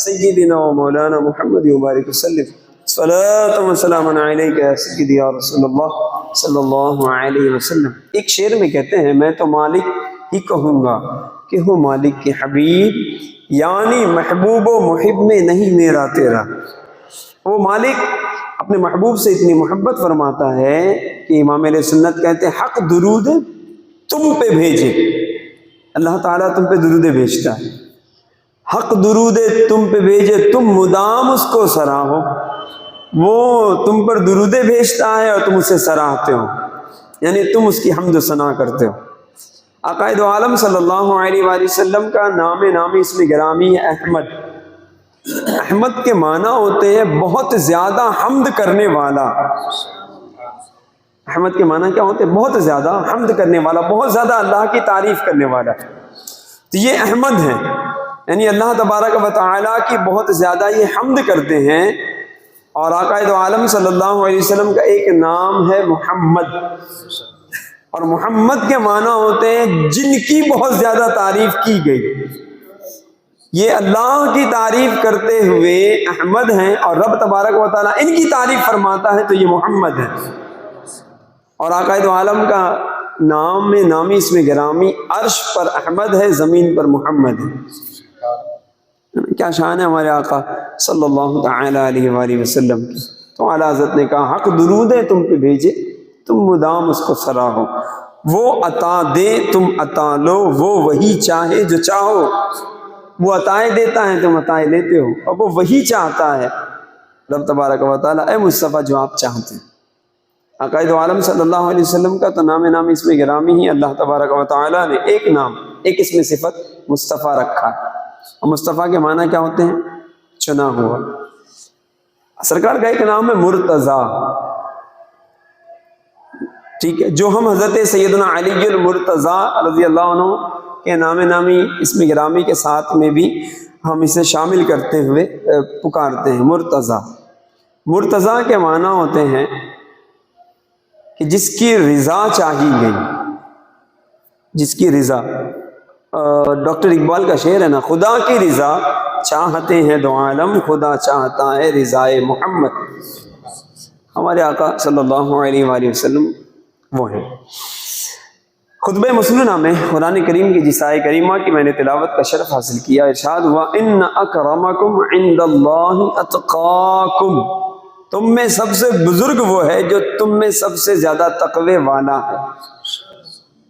سیدنا و مولانا محمد مبارک وسلم صلاۃ و سلام علیک یا سیدی یا رسول اللہ صلی اللہ علیہ وسلم۔ ایک شعر میں کہتے ہیں میں تو مالک ہی کہوں گا کہ ہو مالک کے حبیب، یعنی محبوب و محب میں نہیں میرا تیرا۔ وہ مالک اپنے محبوب سے اتنی محبت فرماتا ہے کہ امام علیہ سنت کہتے ہیں حق درود تم پہ بھیجے، اللہ تعالیٰ تم پہ درود بھیجتا ہے، حق درود تم پہ بھیجے تم مدام اس کو سراہو، وہ تم پر درود بھیجتا ہے اور تم اسے سراہتے ہو، یعنی تم اس کی حمد و ثنا کرتے ہو۔ عقائد عالم صلی اللہ علیہ وآلہ وسلم کا نام نامی اسم گرامی ہے احمد۔ احمد کے معنی ہوتے ہیں بہت زیادہ حمد کرنے والا۔ احمد کے معنی کیا ہوتے ہیں؟ بہت زیادہ حمد کرنے والا، بہت زیادہ اللہ کی تعریف کرنے والا۔ تو یہ احمد ہیں، یعنی اللہ تبارک و تعالیٰ کی بہت زیادہ یہ حمد کرتے ہیں۔ اور عقائد عالم صلی اللہ علیہ وسلم کا ایک نام ہے محمد، اور محمد کے معنی ہوتے ہیں جن کی بہت زیادہ تعریف کی گئی۔ یہ اللہ کی تعریف کرتے ہوئے احمد ہیں، اور رب تبارک و تعالیٰ ان کی تعریف فرماتا ہے تو یہ محمد ہے۔ اور عقائد عالم کا نام میں نامی اسم گرامی عرش پر احمد ہے، زمین پر محمد ہے۔ کیا شان ہے ہمارے آقا صلی اللہ تعالی علیہ وآلہ وسلم کی۔ تو اعلیٰ حضرت نے کہا حق درود ہے تم پہ بھیجے تم مدام اس کو سراہو، وہ عطا دے تم عطا لو، وہ وہی چاہے جو چاہو۔ وہ عطائیں دیتا ہے تم عطائیں لیتے ہو، اور وہ وہی چاہتا ہے رب تبارک و تعالیٰ اے مصطفیٰ جو آپ چاہتے ہیں۔ عقائد عالم صلی اللہ علیہ وسلم کا تو نام نامی اسم گرامی ہی اللہ تبارک و تعالیٰ نے ایک نام ایک اسم صفت مصطفیٰ رکھا ہے۔ اور مصطفیٰ کے معنی کیا ہوتے ہیں؟ چنا ہوا۔ سرکار کا ایک نام ہے مرتضیٰ، ٹھیک ہے، جو ہم حضرت سیدنا علی المرتضیٰ رضی اللہ عنہ کے نام نامی اسم گرامی کے ساتھ میں بھی ہم اسے شامل کرتے ہوئے پکارتے ہیں مرتضیٰ۔ مرتضیٰ کے معنی ہوتے ہیں کہ جس کی رضا چاہی گئی، جس کی رضا۔ ڈاکٹر اقبال کا شعر ہے نا، خدا کی رضا چاہتے ہیں دو عالم، خدا چاہتا ہے رضائے محمد۔ ہمارے آقا صلی اللہ علیہ وآلہ وسلم وہ ہیں۔ خطبہ مسنونہ میں قرآن کریم کی جس آیت کریمہ کی میں نے تلاوت کا شرف حاصل کیا، ارشاد ہوا ان اکرمکم عند اللہ اتقاکم، تم میں سب سے بزرگ وہ ہے جو تم میں سب سے زیادہ تقوی والا ہے،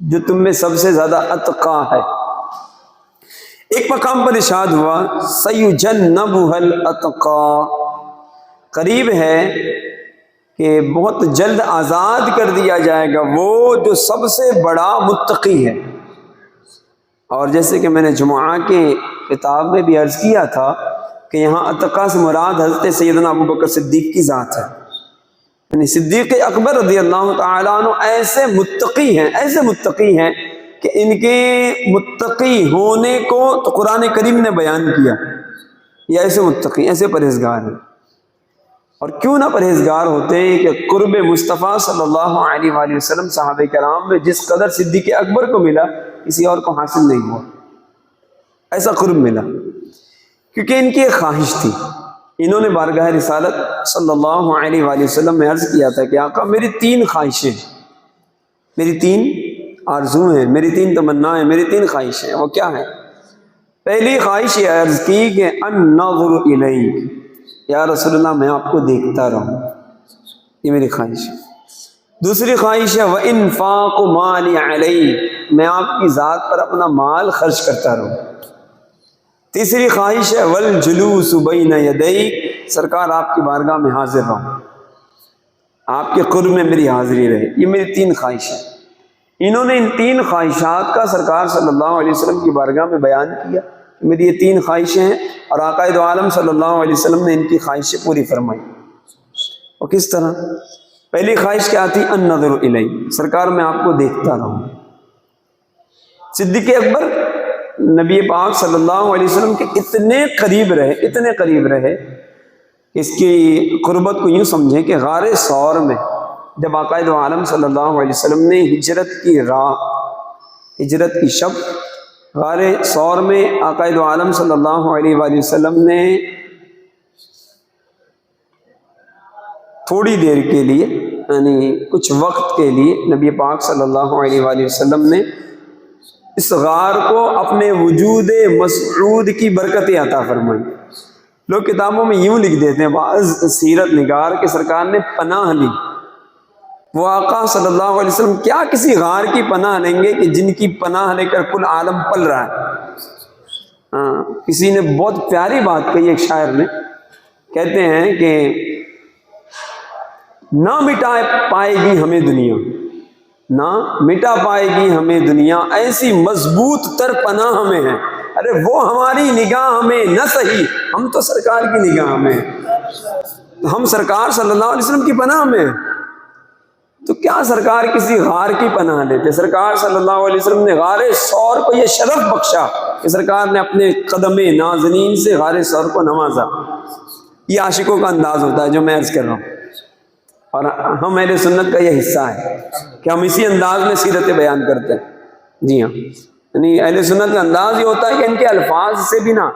جو تم میں سب سے زیادہ اتقا ہے۔ ایک مقام پر ارشاد ہوا سیجنبها الاتقا، قریب ہے کہ بہت جلد آزاد کر دیا جائے گا وہ جو سب سے بڑا متقی ہے۔ اور جیسے کہ میں نے جمعہ کے خطاب میں بھی عرض کیا تھا کہ یہاں اتقا سے مراد حضرت سیدنا ابو بکر صدیق کی ذات ہے، یعنی صدیق اکبر رضی اللہ تعالیٰ عنہ ایسے متقی ہیں کہ ان کے متقی ہونے کو تو قرآن کریم نے بیان کیا، یہ ایسے متقی ایسے پرہیزگار ہیں۔ اور کیوں نہ پرہیزگار ہوتے کہ قرب مصطفیٰ صلی اللہ علیہ وآلہ وسلم صحابہ کرام میں جس قدر صدیق اکبر کو ملا کسی اور کو حاصل نہیں ہوا، ایسا قرب ملا، کیونکہ ان کی ایک خواہش تھی۔ انہوں نے بارگاہ رسالت صلی اللہ علیہ وآلہ وسلم میں عرض کیا تھا کہ آقا میری 3 خواہشیں، میری 3 آرزو ہیں، میری 3 تمنائیں، میری 3 خواہشیں۔ وہ کیا ہے؟ پہلی خواہش یہ عرض کی کہ النظر الیک، یا رسول اللہ میں آپ کو دیکھتا رہوں، یہ میری خواہش ہے۔ دوسری خواہش ہے وانفاق مالی علیک، میں آپ کی ذات پر اپنا مال خرچ کرتا رہوں۔ تیسری خواہش ہے والجلوس بین یدیک، سرکار آپ کی بارگاہ میں حاضر رہوں، آپ کے قرب میں میری حاضری رہے۔ یہ میری 3 خواہشیں۔ انہوں نے ان 3 خواہشات کا سرکار صلی اللہ علیہ وسلم کی بارگاہ میں بیان کیا، میری یہ 3 خواہشیں ہیں، اور آقا دو عالم صلی اللہ علیہ وسلم نے ان کی خواہشیں پوری فرمائی۔ اور کس طرح؟ پہلی خواہش کیا تھی؟ النظر الیک، سرکار میں آپ کو دیکھتا رہوں۔ صدیق اکبر نبی پاک صلی اللہ علیہ وسلم کے اتنے قریب رہے کہ اس کی قربت کو یوں سمجھیں کہ غار ثور میں جب آقا دو عالم صلی اللہ علیہ وسلم نے ہجرت کی شب غار ثور میں آقا دو عالم صلی اللہ علیہ وآلہ وسلم نے تھوڑی دیر کے لیے یعنی کچھ وقت کے لیے نبی پاک صلی اللہ علیہ وآلہ وسلم نے اس غار کو اپنے وجود مسعود کی برکتیں عطا فرمائی۔ لوگ کتابوں میں یوں لکھ دیتے ہیں بعض سیرت نگار کہ سرکار نے پناہ لی۔ وہ آقا صلی اللہ علیہ وسلم کیا کسی غار کی پناہ لیں گے کہ جن کی پناہ لے کر کل عالم پل رہا ہے۔ کسی نے بہت پیاری بات کہی، ایک شاعر نے، کہتے ہیں کہ نہ مٹا پائے گی ہمیں دنیا، نہ مٹا پائے گی ہمیں دنیا، ایسی مضبوط تر پناہ ہمیں ہے۔ ارے وہ ہماری نگاہ میں نہ صحیح، ہم تو سرکار کی نگاہ میں، ہم سرکار صلی اللہ علیہ وسلم کی پناہ میں، تو کیا سرکار کسی غار کی پناہ لیتے؟ سرکار صلی اللہ علیہ وسلم نے غار ثور کو یہ شرف بخشا کہ سرکار نے اپنے قدم نازنین سے غار ثور کو نوازا۔ یہ عاشقوں کا انداز ہوتا ہے جو میں عرض کر رہا ہوں، اور ہم اہل سنت کا یہ حصہ ہے کہ ہم اسی انداز میں سیرت بیان کرتے ہیں۔ جی ہاں، یعنی اہل سنت کا انداز یہ ہوتا ہے کہ ان کے الفاظ سے بھی نا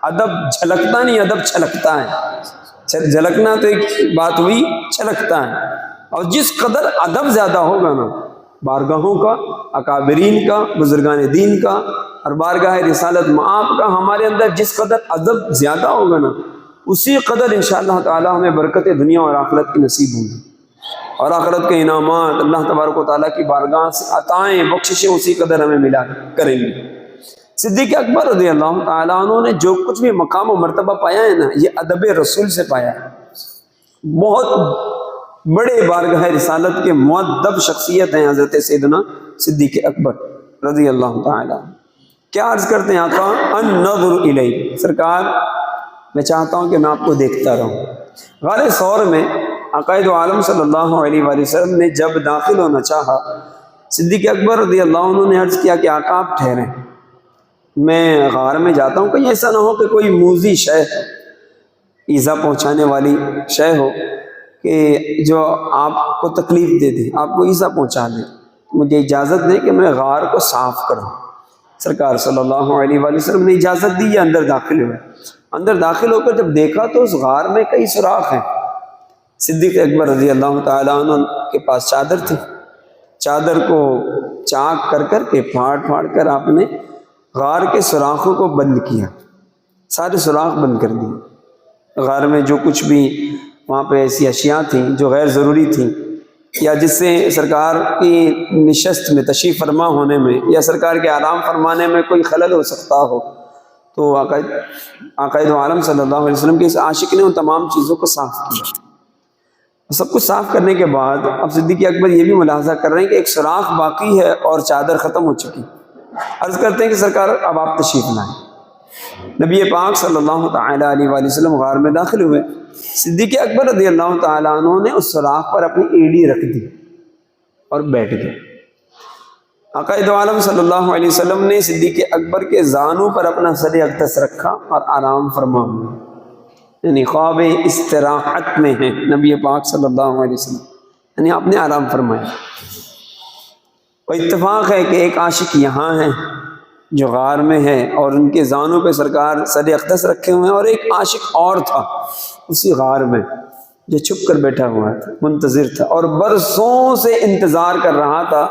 ادب جھلکتا نہیں، ادب چھلکتا ہے۔ جھلکنا تو ایک بات ہوئی، چھلکتا ہے، اور جس قدر ادب زیادہ ہوگا نا بارگاہوں کا، اکابرین کا، بزرگان دین کا، اور بارگاہ رسالت مآب کا، ہمارے اندر جس قدر ادب زیادہ ہوگا نا اسی قدر انشاءاللہ تعالی ہمیں برکت دنیا اور آخرت کی نصیب ہوں گی، اور آخرت کے انعامات اللہ تبارک و تعالیٰ کی بارگاہ سے عطائیں بخششیں اسی قدر ہمیں ملا کریں گے۔ صدیق اکبر رضی اللہ تعالیٰ عنہ نے جو کچھ بھی مقام و مرتبہ پایا ہے نا، یہ ادب رسول سے پایا ہے۔ بہت بڑے بارگاہ رسالت کے مؤدب شخصیت ہیں حضرت سیدنا صدیق اکبر رضی اللہ تعالیٰ۔ کیا عرض کرتے ہیں آقا؟ النظر الیک، سرکار میں چاہتا ہوں کہ میں آپ کو دیکھتا رہوں۔ غار ثور میں آقا دو عالم صلی اللہ علیہ وآلہ وسلم نے جب داخل ہونا چاہا، صدیق اکبر رضی اللہ عنہ نے عرض کیا کہ آقا آپ ٹھہریں، میں غار میں جاتا ہوں، کہیں ایسا نہ ہو کہ کوئی موذی شے، ایذا پہنچانے والی شے ہو کہ جو آپ کو تکلیف دے دے، آپ کو ایذا پہنچا دے، مجھے اجازت دے کہ میں غار کو صاف کروں۔ سرکار صلی اللہ علیہ وآلہ وسلم نے اجازت دی، یہ اندر داخل ہوئے۔ اندر داخل ہو کر جب دیکھا تو اس غار میں کئی سوراخ ہیں۔ صدیق اکبر رضی اللہ تعالیٰ عنہ کے پاس چادر تھی، چادر کو چاک کر کر کے پھاڑ پھاڑ کر آپ نے غار کے سوراخوں کو بند کیا، سارے سوراخ بند کر دیے۔ غار میں جو کچھ بھی وہاں پہ ایسی اشیاء تھیں جو غیر ضروری تھیں، یا جس سے سرکار کی نشست میں تشریف فرما ہونے میں یا سرکار کے آرام فرمانے میں کوئی خلل ہو سکتا ہو، تو آقا دو عالم صلی اللہ علیہ وسلم کے اس عاشق نے ان تمام چیزوں کو صاف کیا۔ سب کچھ صاف کرنے کے بعد اب صدیق اکبر یہ بھی ملاحظہ کر رہے ہیں کہ ایک سوراخ باقی ہے اور چادر ختم ہو چکی۔ عرض کرتے ہیں کہ سرکار اب آپ تشریف لائیں۔ نبی پاک صلی اللہ تعالیٰ علیہ وآلہ وسلم غار میں داخل ہوئے۔ صدیق اکبر رضی اللہ تعالیٰ عنہ نے اس سوراخ پر اپنی ایڑی رکھ دی اور بیٹھ گئے۔ آقا دو عالم صلی اللہ علیہ وسلم نے صدیق اکبر کے زانوں پر اپنا سر اقدس رکھا اور آرام فرما ہوئے، یعنی خواب استراحت میں ہیں نبی پاک صلی اللہ علیہ وسلم، یعنی آپ نے آرام فرمایا۔ اور اتفاق ہے کہ ایک عاشق یہاں ہے جو غار میں ہے اور ان کے زانوں پہ سرکار سر اقدس رکھے ہوئے ہیں، اور ایک عاشق اور تھا اسی غار میں جو چھپ کر بیٹھا ہوا تھا، منتظر تھا اور برسوں سے انتظار کر رہا تھا۔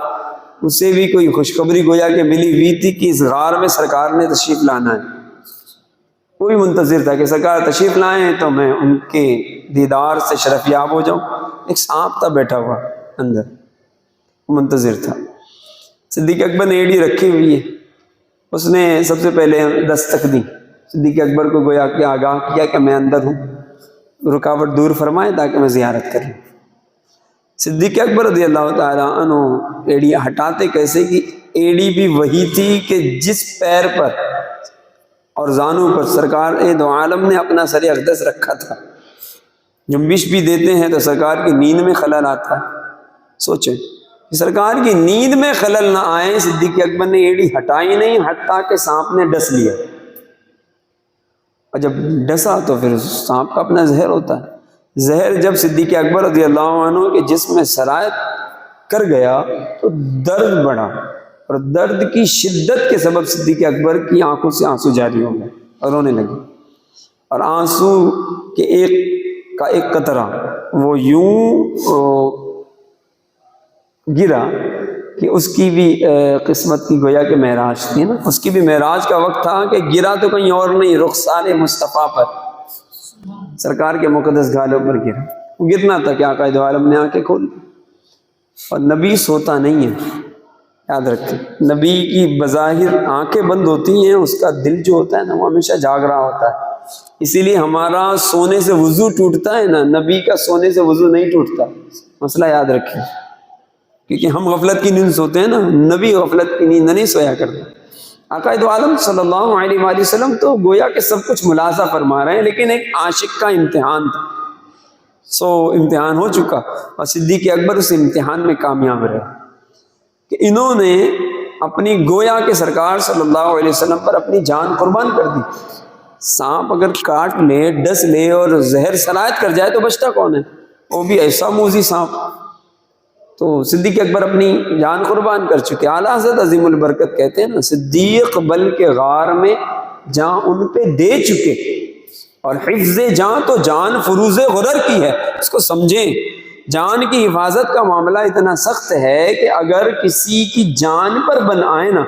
اسے بھی کوئی خوشخبری گویا کہ ملی ہوئی تھی کہ اس غار میں سرکار نے تشریف لانا ہے، وہ بھی منتظر تھا کہ سرکار تشریف لائیں تو میں ان کے دیدار سے شرف یاب ہو جاؤں۔ ایک سانپ تھا بیٹھا ہوا اندر، منتظر تھا۔ صدیق اکبر نے ایڑی رکھی ہوئی ہے، اس نے سب سے پہلے دستک دی، صدیق اکبر کو گویا کہ آگاہ کیا کہ میں اندر ہوں، رکاوٹ دور فرمائے تاکہ میں زیارت کروں۔ صدیق اکبر رضی اللہ تعالیٰ عنہ ایڑی ہٹاتے کیسے کہ ایڑی بھی وہی تھی کہ جس پیر پر اور زانوں پر سرکار دو عالم نے اپنا سر اقدس رکھا تھا۔ جنبش بھی دیتے ہیں تو سرکار کی نیند میں خلل آتا ہے۔ سوچیں کہ سرکار کی نیند میں خلل نہ آئے، صدیق اکبر نے ایڑی ہٹائی نہیں حتیٰ کہ سانپ نے ڈس لیا، اور جب ڈسا تو پھر سانپ کا اپنا زہر ہوتا ہے۔ زہر جب صدیق اکبر رضی اللہ عنہ کے جسم میں سرایت کر گیا تو درد بڑھا، اور درد کی شدت کے سبب صدیق اکبر کی آنکھوں سے آنسو جاری ہو گئے اور رونے لگے، اور آنسو کے ایک قطرہ وہ یوں گرا کہ اس کی بھی قسمت کی گویا کہ معراج تھی نا، اس کی بھی معراج کا وقت تھا کہ گرا تو کہیں اور نہیں، رخسار مصطفیٰ پر، سرکار کے مقدس گالوں پر گرا۔ وہ گرنا تھا کہ آقا دو عالم نے آنکھیں کھول دی، اور نبی سوتا نہیں ہے، یاد رکھیں، نبی کی بظاہر آنکھیں بند ہوتی ہیں، اس کا دل جو ہوتا ہے نا وہ ہمیشہ جاگ رہا ہوتا ہے۔ اسی لیے ہمارا سونے سے وضو ٹوٹتا ہے نا، نبی کا سونے سے وضو نہیں ٹوٹتا، مسئلہ یاد رکھیں، کیونکہ ہم غفلت کی نیند سوتے ہیں نا، نبی غفلت کی نیند نہیں سویا کرتے۔ آقا دو عالم صلی اللہ علیہ وآلہ وسلم تو گویا کہ سب کچھ ملاحظہ فرما رہے ہیں، لیکن ایک عاشق کا امتحان تھا، امتحان ہو چکا، اور صدیق اکبر اس امتحان میں کامیاب رہے کہ انہوں نے اپنی گویا کے سرکار صلی اللہ علیہ وسلم پر اپنی جان قربان کر دی۔ سانپ اگر کاٹ لے، ڈس لے اور زہر سرایت کر جائے تو بچتا کون ہے؟ وہ بھی ایسا موذی سانپ۔ تو صدیق اکبر اپنی جان قربان کر چکے۔ اعلیٰ حضرت عظیم البرکت کہتے ہیں نا، صدیق بل کے غار میں جان ان پہ دے چکے، اور حفظ جان تو جان فروز غرر کی ہے، اس کو سمجھیں۔ جان کی حفاظت کا معاملہ اتنا سخت ہے کہ اگر کسی کی جان پر بن آئے نا،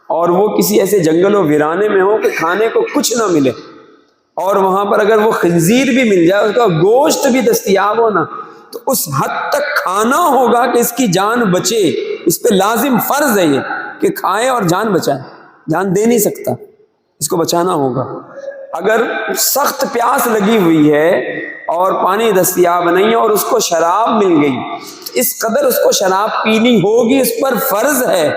اور وہ کسی ایسے جنگل و ویرانے میں ہو کہ کھانے کو کچھ نہ ملے، اور وہاں پر اگر وہ خنزیر بھی مل جائے، اس کا گوشت بھی دستیاب ہو نا، تو اس حد تک کھانا ہوگا کہ اس کی جان بچے۔ اس پہ لازم فرض ہے یہ کہ کھائے اور جان بچائے، جان دے نہیں سکتا، اس کو بچانا ہوگا۔ اگر سخت پیاس لگی ہوئی ہے اور پانی دستیاب نہیں ہے اور اس کو شراب مل گئی، اس قدر اس کو شراب پینی ہوگی، اس پر فرض ہے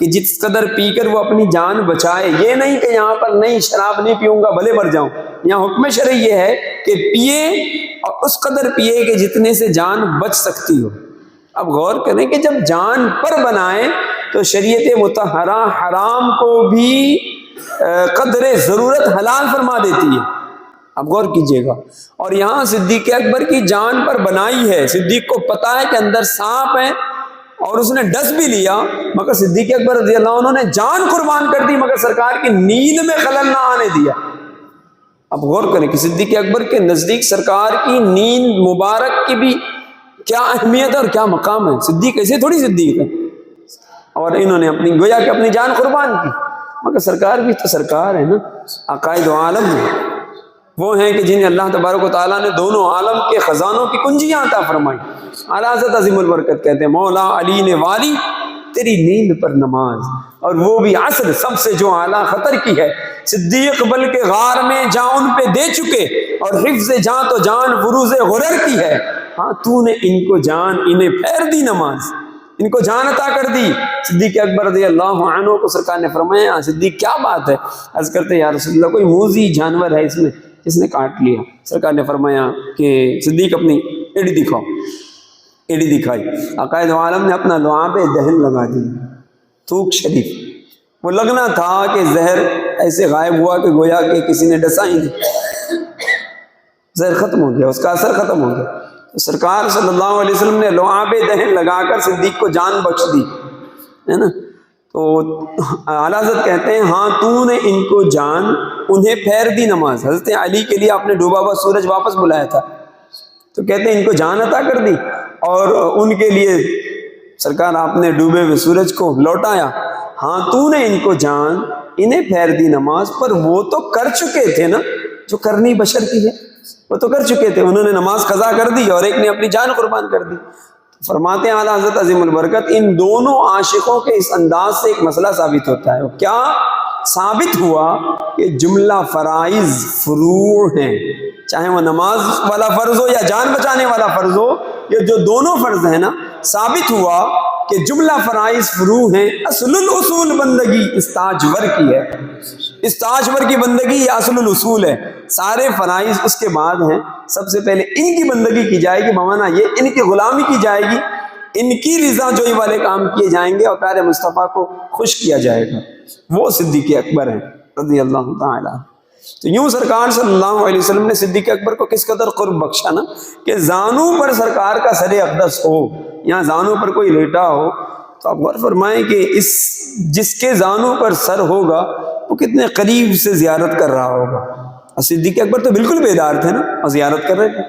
کہ جس قدر پی کر وہ اپنی جان بچائے۔ یہ نہیں کہ یہاں پر نہیں شراب نہیں پیوں گا بھلے مر جاؤں، یہاں حکم شرعی یہ ہے کہ پیے اور اس قدر پیے کہ جتنے سے جان بچ سکتی ہو۔ اب غور کریں کہ جب جان پر بنائیں تو شریعت مطہرہ حرام کو بھی قدر ضرورت حلال فرما دیتی ہے۔ اب غور کیجئے گا، اور یہاں صدیق اکبر کی جان پر بنائی ہے۔ صدیق کو پتا ہے کہ اندر سانپ ہے اور اس نے ڈس بھی لیا، مگر صدیق اکبر رضی اللہ عنہ نے جان قربان کر دی، مگر سرکار کی نیند میں خلل نہ آنے دیا۔ اب غور کریں کہ صدیق اکبر کے نزدیک سرکار کی نیند مبارک کی بھی کیا اہمیت اور کیا مقام ہے۔ صدیق ایسے تھوڑی صدیق ہے، اور انہوں نے اپنی گویا کہ اپنی جان قربان کی، مگر سرکار بھی تو سرکار ہے نا، عقائد عالم ہے، وہ ہیں کہ جنہیں اللہ تبارک و تعالیٰ نے دونوں عالم کے خزانوں کی کنجیاں عطا فرمائی۔ اعلیٰ حضرت عظیم البرکت کہتے ہیں، مولا علی نے والی تیری نیند پر نماز، اور وہ بھی عصر سب سے جو اعلیٰ خطر کی ہے۔ صدیق بل کے غار میں جاں ان پہ دے چکے، اور حفظ جاں تو جان فروز غرر کی ہے۔ ہاں تو نے ان کو جان، انہیں پھیر دی نماز، ان کو جان عطا کر دی۔ صدیق اکبر رضی اللہ عنہ کو سرکار نے فرمایا، صدیق کیا بات ہے؟ عرض کرتے یا رسول اللہ کوئی موذی جانور ہے اس میں جس نے کاٹ لیا؟ سرکار نے فرمایا کہ صدیق اپنی ایڑی دکھاؤ۔ ایڑی دکھائی، عقائد عالم نے اپنا لعاب دہن لگا دی، تھوک شریف۔ وہ لگنا تھا کہ زہر ایسے غائب ہوا کہ گویا کہ کسی نے ڈسا ہی نہیں، زہر ختم ہو گیا، اس کا اثر ختم ہو گیا۔ تو سرکار صلی اللہ علیہ وسلم نے لعاب دہن لگا کر صدیق کو جان بخش دی، ہے نا۔ تو اعلیٰ حضرت کہتے ہیں، ہاں تو نے ان کو جان، انہیں پھیر دی نماز۔ حضرت علی کے لیے آپ نے ڈوبا ہوا سورج واپس بلایا تھا، تو کہتے ہیں ان کو جان عطا کر دی، اور ان کے لیے سرکار آپ نے ڈوبے ہوئے سورج کو لوٹایا۔ ہاں تو نے ان کو جان، انہیں پھیر دی نماز، پر وہ تو کر چکے تھے نا جو کرنی بشر کی ہے، وہ تو کر چکے تھے، انہوں نے نماز قضا کر دی اور ایک نے اپنی جان قربان کر دی۔ فرماتے ہیں اعلیٰ حضرت عظیم البرکت، ان دونوں عاشقوں کے اس انداز سے ایک مسئلہ ثابت ہوتا ہے۔ کیا ثابت ہوا؟ کہ جملہ فرائض فروع ہیں، چاہے وہ نماز والا فرض ہو یا جان بچانے والا فرض ہو، یہ جو دونوں فرض ہیں نا، ثابت ہوا کہ جملہ فرائض فروع ہیں۔ اصل الاصول بندگی استاجور کی ہے، استاجور کی بندگی یہ اصل الاصول ہے، سارے فرائض اس کے بعد ہیں۔ سب سے پہلے ان کی بندگی کی جائے گی، بمانا یہ ان کی غلامی کی جائے گی، ان کی رضا جوئی والے کام کیے جائیں گے، اور پیارے مصطفیٰ کو خوش کیا جائے گا۔ وہ صدیق اکبر ہیں رضی اللہ تعالیٰ۔ تو یوں سرکار صلی اللہ علیہ وسلم نے صدیق اکبر کو کس قدر قرب بخشا نا، کہ زانوں پر سرکار کا سر اقدس ہو، یہاں زانوں پر کوئی لیٹا ہو تو آپ غور فرمائیں کہ جس کے زانوں پر سر ہوگا وہ کتنے قریب سے زیارت کر رہا ہوگا. صدیق اکبر تو بالکل بیدار تھے نا اور زیارت کر رہے تھے.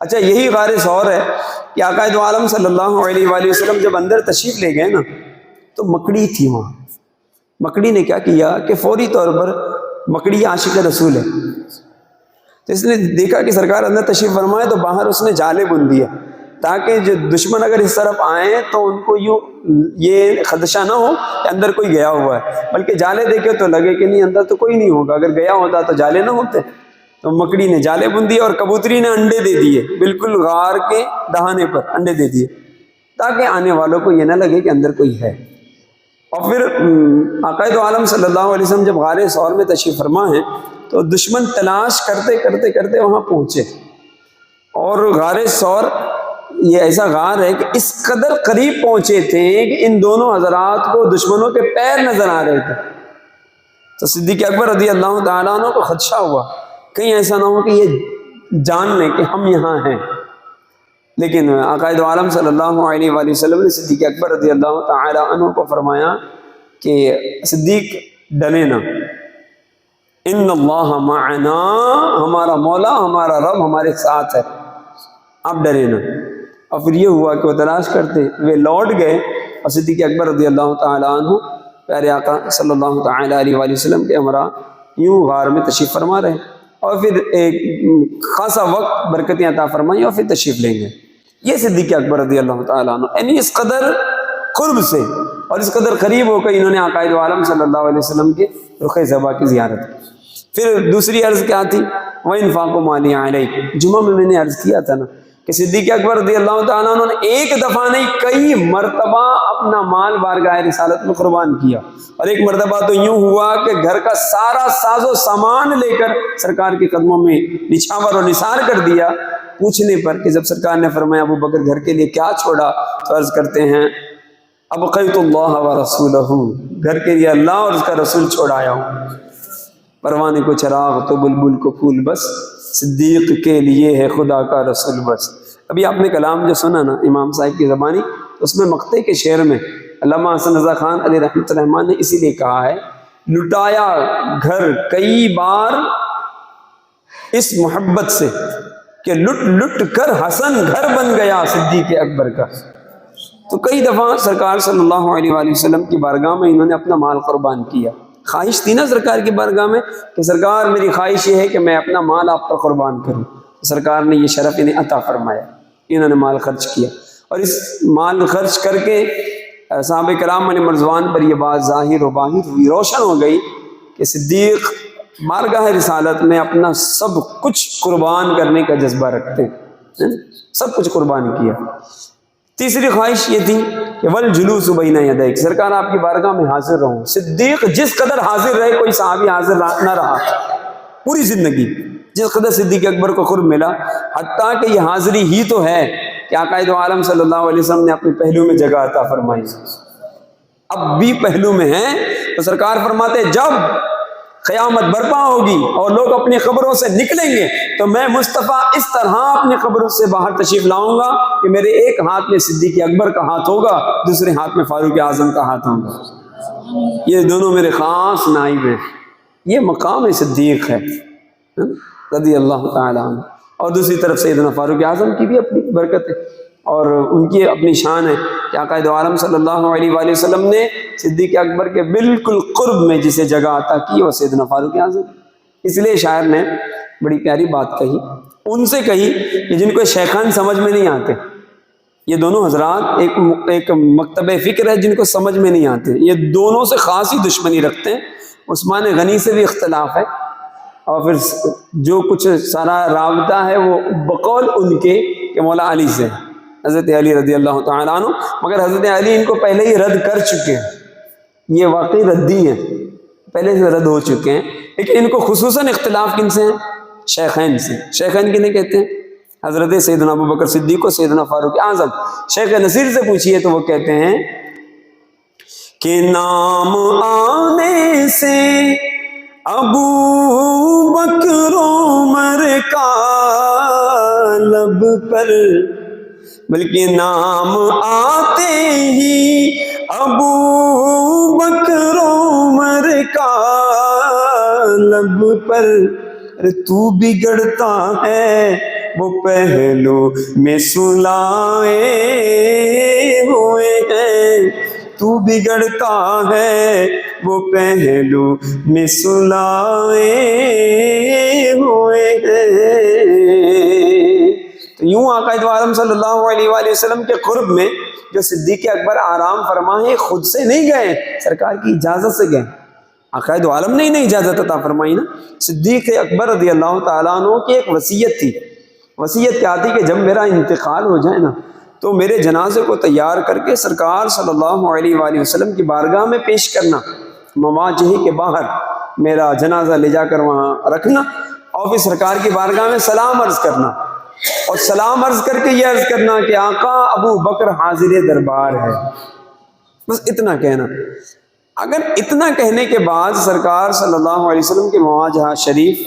اچھا یہی غار ثور ہے کہ آقا دو عالم صلی اللہ علیہ وآلہ وسلم جب اندر تشریف لے گئے نا تو مکڑی تھی وہاں. مکڑی نے کیا کیا کہ فوری طور پر مکڑی عاشق رسول ہے تو اس نے دیکھا کہ سرکار اندر تشریف فرمائے تو باہر اس نے جالے بن دیا تاکہ جو دشمن اگر اس طرف آئیں تو ان کو یوں یہ خدشہ نہ ہو کہ اندر کوئی گیا ہوا ہے، بلکہ جالے دیکھے تو لگے کہ نہیں اندر تو کوئی نہیں ہوگا، اگر گیا ہوتا تو جالے نہ ہوتے. تو مکڑی نے جالے بن دیے اور کبوتری نے انڈے دے دیے، بالکل غار کے دہانے پر انڈے دے دیے تاکہ آنے والوں کو یہ نہ لگے کہ اندر کوئی ہے. اور پھر آقا دو عالم صلی اللہ علیہ وسلم جب غار ثور میں تشریف فرما ہیں تو دشمن تلاش کرتے کرتے کرتے وہاں پہنچے. اور غار ثور یہ ایسا غار ہے کہ اس قدر قریب پہنچے تھے کہ ان دونوں حضرات کو دشمنوں کے پیر نظر آ رہے تھے. تو صدیق اکبر رضی اللہ تعالیٰ عنہ کو خدشہ ہوا کہیں ایسا نہ ہو کہ یہ جان لیں کہ ہم یہاں ہیں. لیکن آقا دو عالم صلی اللہ علیہ وآلہ وسلم نے صدیق اکبر رضی اللہ تعالیٰ عنہ کو فرمایا کہ صدیق ڈرے نہ، ان اللہ معنا، ہمارا مولا ہمارا رب ہمارے ساتھ ہے، آپ ڈرے نہ. اور پھر یہ ہوا کہ وہ تلاش کرتے وہ لوٹ گئے اور صدیق اکبر رضی اللہ تعالیٰ عنہ پیارے آقا صلی اللہ تعالیٰ علیہ وآلہ وسلم کے ہمراہ یوں غار میں تشریف فرما رہے اور پھر ایک خاصا وقت برکتیں عطا فرمائیں اور پھر تشریف لیں گے. یہ صدیق اکبر رضی اللہ تعالیٰ عنہ یعنی اس قدر قرب سے اور اس قدر قریب ہو کر انہوں نے آقا دو عالم صلی اللہ علیہ وسلم کے رخ زیبا کی زیارت کی. پھر دوسری عرض کیا تھی؟ وَإِنْفَاقُ مَالِي عَلَيْكَ. جمعہ میں نے عرض کیا تھا نا کہ صدیق اکبر رضی اللہ تعالیٰ عنہ نے ایک دفعہ نہیں کئی مرتبہ اپنا مال بارگاہ رسالت میں قربان کیا. اور ایک مرتبہ تو یوں ہوا کہ گھر کا سارا ساز و سامان لے کر سرکار کے قدموں میں نچھاور اور نثار کر دیا. پوچھنے پر کہ جب سرکار نے فرمایا ابو بکر گھر کے لیے کیا چھوڑا تو عرض کرتے ہیں ابقیت اللہ ورسولہ، گھر کے لیے اللہ اور اس کا رسول چھوڑایا ہوں. پروانے کو چراغ تو بلبل کو پھول بس، صدیق کے لیے ہے خدا کا رسول بس. ابھی آپ نے کلام جو سنا نا امام صاحب کی زبانی، اس میں مقطع کے شعر میں علامہ حسن رضا خان علیہ رحمۃ الرحمٰن نے اسی لیے کہا ہے لٹایا گھر کئی بار اس محبت سے کہ لٹ لٹ کر حسن گھر بن گیا صدیق اکبر کا. تو کئی دفعہ سرکار صلی اللہ علیہ وآلہ وسلم کی بارگاہ میں انہوں نے اپنا مال قربان کیا. خواہش تھی نا سرکار کی بارگاہ میں کہ سرکار میری خواہش یہ ہے کہ میں اپنا مال آپ پر قربان کروں. سرکار نے یہ شرف انہیں عطا فرمایا، انہوں نے مال خرچ کیا. اور اس مال خرچ کر کے صحابہ کرام نے مرضوان پر یہ بات ظاہر و باہر ہوئی، روشن ہو گئی کہ صدیق بارگاہ رسالت میں اپنا سب کچھ قربان کرنے کا جذبہ رکھتے ہیں، سب کچھ قربان کیا. تیسری خواہش یہ تھی کہ والجلوس بین یدیک، سرکار آپ کی بارگاہ میں حاضر رہوں. صدیق جس قدر حاضر رہے کوئی صحابی حاضر نہ رہا پوری زندگی، جس قدر صدیق اکبر کو قرب ملا، حتیٰ کہ یہ حاضری ہی تو ہے کہ آقا دو عالم صلی اللہ علیہ وسلم نے اپنے پہلو میں جگہ عطا فرمائی. اب بھی پہلو میں ہیں تو سرکار فرماتے جب قیامت برپا ہوگی اور لوگ اپنی قبروں سے نکلیں گے تو میں مصطفیٰ اس طرح اپنی قبروں سے باہر تشریف لاؤں گا کہ میرے ایک ہاتھ میں صدیق اکبر کا ہاتھ ہوگا، دوسرے ہاتھ میں فاروق اعظم کا ہاتھ ہوگا. یہ دونوں میرے خاص نائب ہیں. یہ مقام صدیق ہے رضی اللہ تعالیٰ عنہ. اور دوسری طرف سیدنا فاروق اعظم کی بھی اپنی برکت ہے اور ان کی اپنی شان ہے کہ آقا دو عالم صلی اللہ علیہ وآلہ وسلم نے صدیق اکبر کے بالکل قرب میں جسے جگہ عطا کی وہ سیدنا فاروق اعظم. اس لیے شاعر نے بڑی پیاری بات کہی، ان سے کہی کہ جن کو شیخان سمجھ میں نہیں آتے. یہ دونوں حضرات ایک مکتب فکر ہے جن کو سمجھ میں نہیں آتے. یہ دونوں سے خاصی دشمنی رکھتے ہیں. عثمان غنی سے بھی اختلاف ہے اور پھر جو کچھ سارا رابطہ ہے وہ بقول ان کے کہ مولا علی سے، حضرت علی رضی اللہ تعالیٰ عنہ، مگر حضرت علی ان کو پہلے ہی رد کر چکے ہیں. یہ واقعی ردی ہیں، پہلے سے رد ہو چکے ہیں. لیکن ان کو خصوصاً اختلاف کن سے ہیں؟ شیخین سے. شیخین کنہیں کہتے ہیں؟ حضرت سیدنا ابو بکر صدیق و سیدنا فاروق اعظم. شیخ نصیر سے پوچھئے تو وہ کہتے ہیں کہ نام آنے سے ابو بکر عمر کا لب پر بلکہ نام آتے ہی ابو بکر عمر کا لب پر تو بگڑتا ہے وہ پہلو میں سلائے ہوئے ہیں، تو بگڑتا ہے وہ پہلو میں سلائے ہوئے ہیں۔ تو یوں آقا دو عالم صلی اللہ علیہ وآلہ وسلم کے قرب میں جو صدیق اکبر آرام فرما ہے، خود سے نہیں گئے، سرکار کی اجازت سے گئے۔ آقا دو عالم نے نہیں اجازت عطا فرمائی نا۔ صدیق اکبر رضی اللہ تعالیٰ عنہ کی ایک وصیت تھی، وصیت کیا تھی کہ جب میرا انتقال ہو جائے نا تو میرے جنازے کو تیار کر کے سرکار صلی اللہ علیہ وآلہ وسلم کی بارگاہ میں پیش کرنا، مواجہی کے باہر میرا جنازہ لے جا کر وہاں رکھنا، اور پھر سرکار کی بارگاہ میں سلام عرض کرنا، اور سلام عرض کر کے یہ عرض کرنا کہ آقا ابو بکر حاضر دربار ہے، بس اتنا کہنا۔ اگر اتنا کہنے کے بعد سرکار صلی اللہ علیہ وسلم کے مواجہہ شریف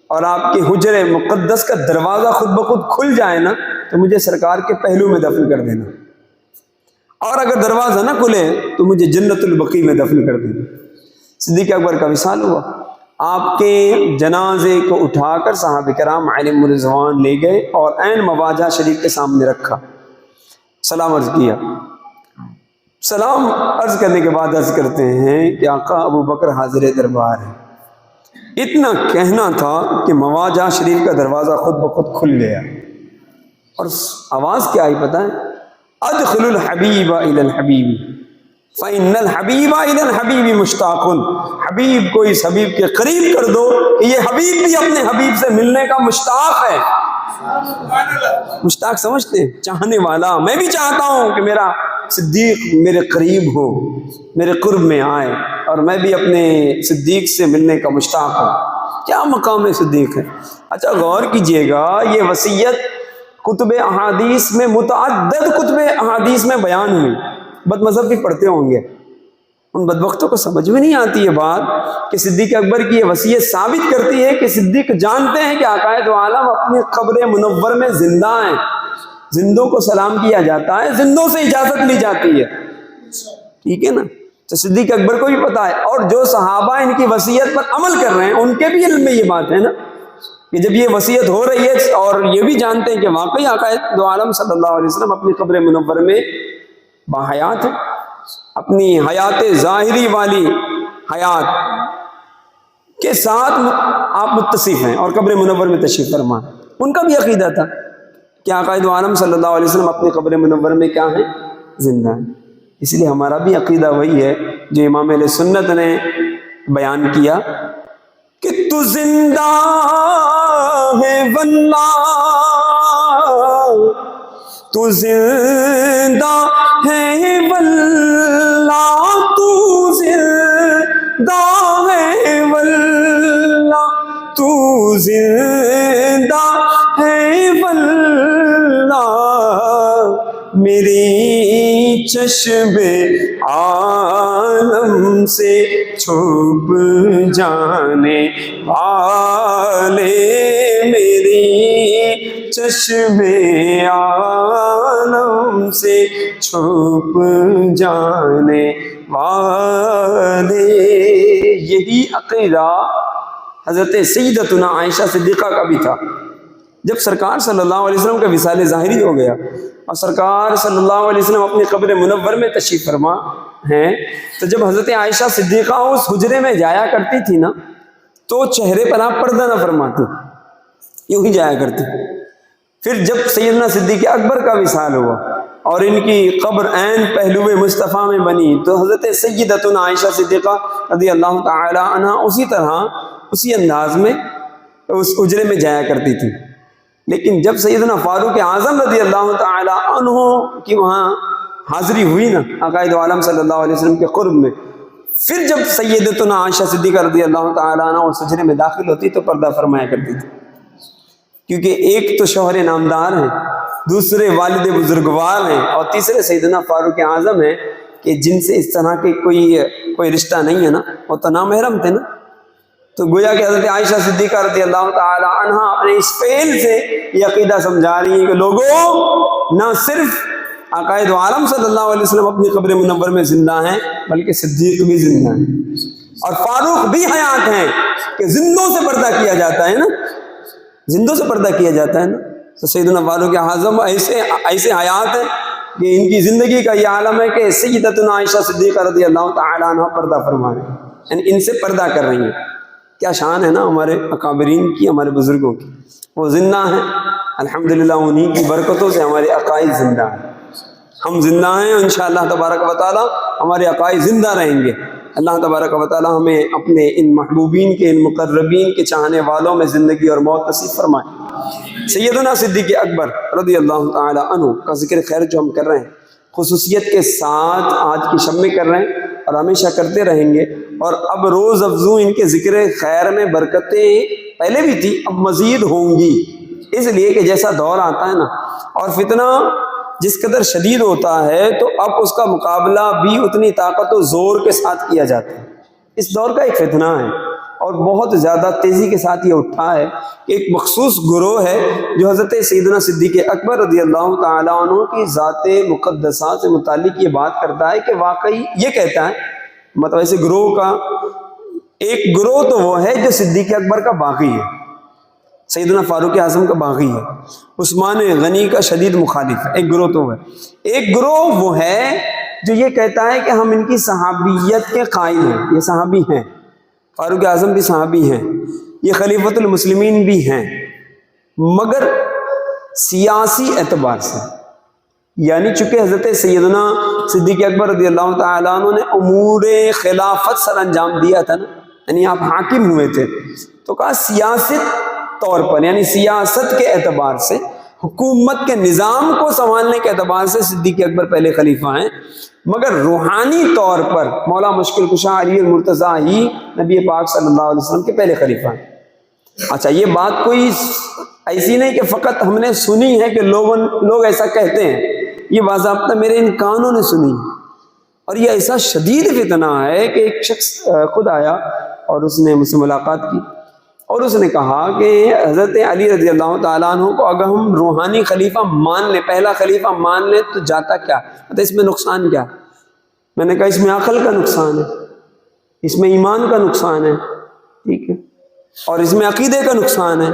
اور آپ کے حجر مقدس کا دروازہ خود بخود کھل جائے نا تو مجھے سرکار کے پہلو میں دفن کر دینا، اور اگر دروازہ نہ کھلے تو مجھے جنت البقیع میں دفن کر دینا۔ صدیق اکبر کا وصال ہوا، آپ کے جنازے کو اٹھا کر صحابہ کرام علیہم الرضوان لے گئے اور عین مواجہہ شریف کے سامنے رکھا، سلام عرض کیا۔ سلام عرض کرنے کے بعد عرض کرتے ہیں کہ آقا ابو بکر حاضر دربار ہے۔ اتنا کہنا تھا کہ مواجہ شریف کا دروازہ خود بخود کھل گیا، اور آواز کیا آئی پتہ ہے؟ ادخل الحبیب الی الحبیب فإن الحبیب الی الحبیب مشتاق، حبیب کو اس حبیب کے قریب کر دو کہ یہ حبیب بھی اپنے حبیب سے ملنے کا مشتاق ہے۔ مشتاق سمجھتے ہیں؟ چاہنے والا۔ میں بھی چاہتا ہوں کہ میرا صدیق میرے قریب ہو، میرے قرب میں آئے، اور میں بھی اپنے صدیق سے ملنے کا مشتاق ہوں۔ کیا مقام ہے صدیق ہے۔ اچھا غور کیجئے گا، یہ وصیت کتب احادیث میں، متعدد کتب احادیث میں بیان ہوئی، بد مذہب بھی پڑھتے ہوں گے، ان بدبختوں کو سمجھ میں نہیں آتی یہ بات کہ صدیق اکبر کی یہ وصیت ثابت کرتی ہے کہ صدیق جانتے ہیں کہ آقا دو عالم اپنی قبر منور میں زندہ ہیں، زندوں کو سلام کیا جاتا ہے، زندوں سے اجازت لی جاتی ہے، ٹھیک ہے نا۔ تو صدیق اکبر کو بھی پتا ہے، اور جو صحابہ ان کی وصیت پر عمل کر رہے ہیں ان کے بھی علم میں یہ بات ہے نا کہ جب یہ وصیت ہو رہی ہے، اور یہ بھی جانتے ہیں کہ واقعی آقا دو عالم صلی اللہ علیہ وسلم اپنی قبر منور میں باحیات ہیں، اپنی حیات ظاہری والی حیات کے ساتھ آپ متصف ہیں اور قبر منور میں تشریف فرما۔ ان کا بھی عقیدہ تھا کہ آقا دو عالم صلی اللہ علیہ وسلم اپنی قبر منور میں کیا ہیں؟ زندہ ہیں۔ اس لیے ہمارا بھی عقیدہ وہی ہے جو امام اہل سنت نے بیان کیا کہ تو زندہ ہے واللہ، تو زندہ ہے واللہ، تو زندہ ہے واللہ، تو زندہ ہے واللہ، میری چشم عالم سے چھپ جانے والے، میری چشم عالم سے چھپ جانے والے۔ یہی عقیدہ حضرت سیدتنا عائشہ صدیقہ کا بھی تھا۔ جب سرکار صلی اللہ علیہ وسلم کا وصال ظاہری ہو گیا اور سرکار صلی اللہ علیہ وسلم اپنی قبر منور میں تشریف فرما ہیں، تو جب حضرت عائشہ صدیقہ اس حجرے میں جایا کرتی تھی نا تو چہرے پر آپ پردہ نہ فرماتی، یوں ہی جایا کرتی۔ پھر جب سیدنا صدیق اکبر کا وصال ہوا اور ان کی قبر عین پہلو مصطفیٰ میں بنی تو حضرت سیدتنا عائشہ صدیقہ رضی اللہ تعالی عنہ اسی طرح اسی انداز میں اس حجرے میں جایا کرتی تھی۔ لیکن جب سیدنا فاروق اعظم رضی اللہ تعالی عنہ کی وہاں حاضری ہوئی نا آقا دو عالم صلی اللہ علیہ وسلم کے قرب میں، پھر جب سیدتنا عائشہ صدیقہ رضی اللہ تعالی عنہ اس حجرے میں داخل ہوتی تو پردہ فرمایا کرتی تھی، کیونکہ ایک تو شوہر نامدار ہیں، دوسرے والد بزرگوار ہیں، اور تیسرے سیدنا فاروق اعظم ہیں کہ جن سے اس طرح کے کوئی رشتہ نہیں ہے نا، وہ تو نامحرم تھے نا۔ تو گویا کہ حضرت عائشہ صدیقہ رضی اللہ تعالی عنہ اپنے اس فعل سے یہ عقیدہ سمجھا رہی ہیں کہ لوگوں نہ صرف آقائے دو عالم صلی اللہ علیہ وسلم اپنی قبر منور میں زندہ ہیں بلکہ صدیق بھی زندہ ہیں اور فاروق بھی حیات ہیں کہ زندوں سے پردہ کیا جاتا ہے نا، زندوں سے پردہ کیا جاتا ہے نا. تو سیدنا فاروق اعظم ایسے حیات ہیں کہ ان کی زندگی کا یہ عالم ہے کہ سیدتنا عائشہ صدیقہ رضی اللہ تعالی عنہ پردہ فرما رہے ہیں، یعنی ان سے پردہ کر رہی ہیں. کیا شان ہے نا ہمارے اکابرین کی، ہمارے بزرگوں کی. وہ زندہ ہیں الحمدللہ، انہی کی برکتوں سے ہمارے عقائد زندہ ہیں. ہم زندہ ہیں انشاءاللہ تبارک و تعالی ہمارے عقائد زندہ رہیں گے. اللہ تبارک و تعالی ہمیں اپنے ان محبوبین کے، ان مقربین کے چاہنے والوں میں زندگی اور موت نصیب فرمائے. سیدنا صدیق اکبر رضی اللہ تعالی عنہ کا ذکر خیر جو ہم کر رہے ہیں خصوصیت کے ساتھ آج کی شب میں کر رہے ہیں اور ہمیشہ کرتے رہیں گے. اور اب روز افزوں ان کے ذکر خیر میں برکتیں پہلے بھی تھی، اب مزید ہوں گی، اس لیے کہ جیسا دور آتا ہے نا اور فتنہ جس قدر شدید ہوتا ہے تو اب اس کا مقابلہ بھی اتنی طاقت و زور کے ساتھ کیا جاتا ہے. اس دور کا ایک فتنہ ہے اور بہت زیادہ تیزی کے ساتھ یہ اٹھا ہے کہ ایک مخصوص گروہ ہے جو حضرت سیدنا صدیق اکبر رضی اللہ تعالیٰ عنہ کی ذات مقدسہ سے متعلق یہ بات کرتا ہے کہ واقعی یہ کہتا ہے، مطلب ایسے گروہ کا ایک گروہ تو وہ ہے جو صدیق اکبر کا باغی ہے، سیدنا فاروق اعظم کا باغی ہے، عثمان غنی کا شدید مخالف ہے. ایک گروہ تو ہے. ایک گروہ وہ ہے جو یہ کہتا ہے کہ ہم ان کی صحابیت کے قائل ہیں، یہ صحابی ہیں، فاروق اعظم بھی صحابی ہیں، یہ خلیفۃ المسلمین بھی ہیں، مگر سیاسی اعتبار سے، یعنی چونکہ حضرت سیدنا صدیق اکبر رضی اللہ تعالیٰ عنہ نے امور خلافت سر انجام دیا تھا نا، یعنی آپ حاکم ہوئے تھے، تو کہا سیاست طور پر، یعنی سیاست کے اعتبار سے، حکومت کے نظام کو سنبھالنے کے اعتبار سے صدیق اکبر پہلے خلیفہ ہیں، مگر روحانی طور پر مولا مشکل کشا علی المرتضیٰ ہی نبی پاک صلی اللہ علیہ وسلم کے پہلے خلیفہ ہیں. اچھا، یہ بات کوئی ایسی نہیں کہ فقط ہم نے سنی ہے کہ لوگ ایسا کہتے ہیں، یہ باضابطہ میرے ان کانوں نے سنی. اور یہ ایسا شدید فتنہ ہے کہ ایک شخص خود آیا اور اس نے مجھ سے ملاقات کی اور اس نے کہا کہ حضرت علی رضی اللہ تعالیٰ عنہ کو اگر ہم روحانی خلیفہ مان لیں، پہلا خلیفہ مان لیں تو جاتا کیا؟ مطلب اس میں نقصان کیا؟ میں نے کہا اس میں عقل کا نقصان ہے، اس میں ایمان کا نقصان ہے، ٹھیک ہے، اور اس میں عقیدے کا نقصان ہے،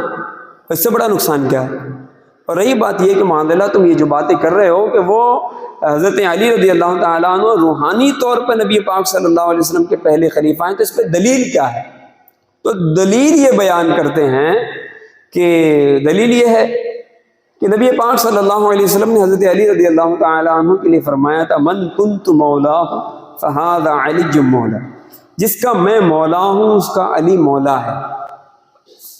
اس سے بڑا نقصان کیا ہے؟ اور رہی بات یہ کہ معاملہ تم یہ جو باتیں کر رہے ہو کہ وہ حضرت علی رضی اللہ تعالیٰ عنہ روحانی طور پر نبی پاک صلی اللہ علیہ وسلم کے پہلے خلیفہ ہیں، تو اس پہ دلیل کیا ہے؟ تو دلیل یہ بیان کرتے ہیں کہ دلیل یہ ہے کہ نبی پاک صلی اللہ علیہ وسلم نے حضرت علی رضی اللہ تعالیٰ عنہ کے لیے فرمایا تھا من کنت مولا فہذا علی مولا، جس کا میں مولا ہوں اس کا علی مولا ہے.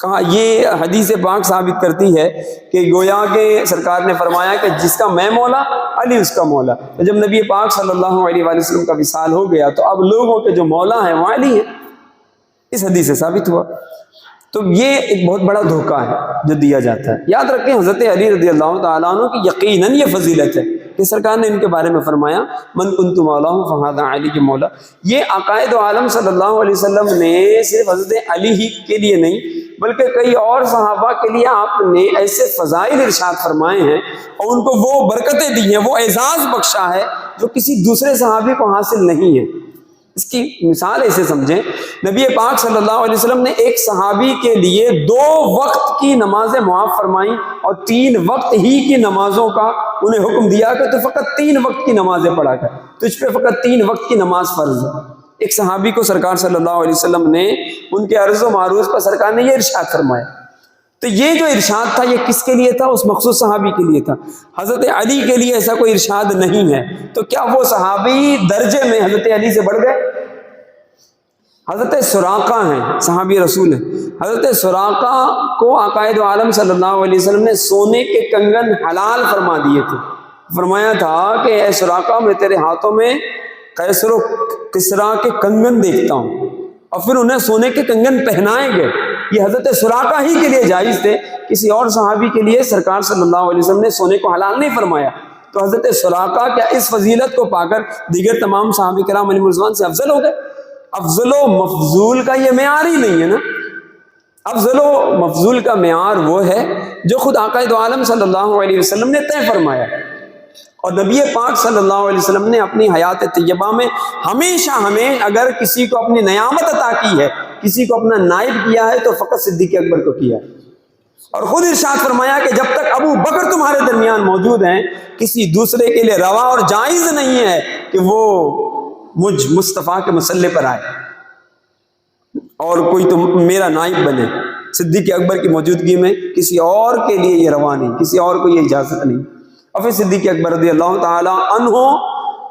کہا یہ حدیث پاک ثابت کرتی ہے کہ گویا کہ سرکار نے فرمایا کہ جس کا میں مولا علی اس کا مولا. تو جب نبی پاک صلی اللہ علیہ وسلم کا وصال ہو گیا تو اب لوگوں کے جو مولا ہیں وہ علی ہیں، اس حدیث سے ثابت ہوا. تو یہ ایک بہت بڑا دھوکہ ہے جو دیا جاتا ہے. یاد رکھیں حضرت علی رضی اللہ تعالیٰ عنہ کی یقیناً یہ فضیلت ہے کہ سرکار نے ان کے بارے میں فرمایا من کنت مولاہ فہذا علی کے مولا. یہ عقائد عالم صلی اللہ علیہ وسلم نے صرف حضرت علی ہی کے لیے نہیں بلکہ کئی اور صحابہ کے لیے آپ نے ایسے فضائل ارشاد فرمائے ہیں اور ان کو وہ برکتیں دی ہیں، وہ اعزاز بخشا ہے جو کسی دوسرے صحابی کو حاصل نہیں ہے. اس کی مثال ایسے سمجھیں، نبی پاک صلی اللہ علیہ وسلم نے ایک صحابی کے لیے 2 وقت کی نمازیں معاف فرمائیں اور 3 وقت ہی کی نمازوں کا انہیں حکم دیا کہ تو فقط 3 وقت کی نمازیں پڑھا کر، تجھ پہ فقط 3 وقت کی نماز فرض ہے. ایک صحابی کو سرکار صلی اللہ علیہ وسلم نے ان کے عرض و معروض پر سرکار نے یہ ارشاد فرمایا. تو یہ جو ارشاد تھا یہ کس کے لیے تھا؟ اس مخصوص صحابی کے لیے تھا. حضرت علی کے لیے ایسا کوئی ارشاد نہیں ہے. تو کیا وہ صحابی درجے میں حضرت علی سے بڑھ گئے؟ حضرت سراقہ ہیں، صحابی رسول ہیں. حضرت سراقہ کو عقائد عالم صلی اللہ علیہ وسلم نے سونے کے کنگن حلال فرما دیے تھے. فرمایا تھا کہ اے سراقہ میں تیرے ہاتھوں میں قیصر و کسریٰ کے کنگن دیکھتا ہوں، اور پھر انہیں سونے کے کنگن پہنائے گئے. یہ حضرت سراقہ ہی کے لیے جائز تھے، کسی اور صحابی کے لیے سرکار صلی اللہ علیہ وسلم نے سونے کو حلال نہیں فرمایا. تو حضرت سراقہ کیا اس فضیلت کو پا کر دیگر تمام صحابہ کرام علیہ رضوان سے افضل ہو گئے؟ افضل و مفضول کا یہ معیار ہی نہیں ہے نا. افضل و مفضول کا معیار وہ ہے جو خود آقا دو عالم صلی اللہ علیہ وسلم نے طے فرمایا، اور نبی پاک صلی اللہ علیہ وسلم نے اپنی حیات طیبہ میں ہمیشہ ہمیں اگر کسی کو اپنی نعمت عطا کی ہے، کسی کو اپنا نائب کیا ہے، تو فقط صدیق اکبر کو کیا ہے۔ اور خود ارشاد فرمایا کہ جب تک ابو بکر تمہارے درمیان موجود ہیں، کسی دوسرے کے لیے روا اور جائز نہیں ہے کہ وہ مجھ مصطفیٰ کے مسلح پر آئے اور کوئی تو میرا نائب بنے۔ صدیق اکبر کی موجودگی میں کسی اور کے لیے یہ روا نہیں، کسی اور کو یہ اجازت نہیں۔ اور پھر صدیق اکبر رضی اللہ تعالی عنہ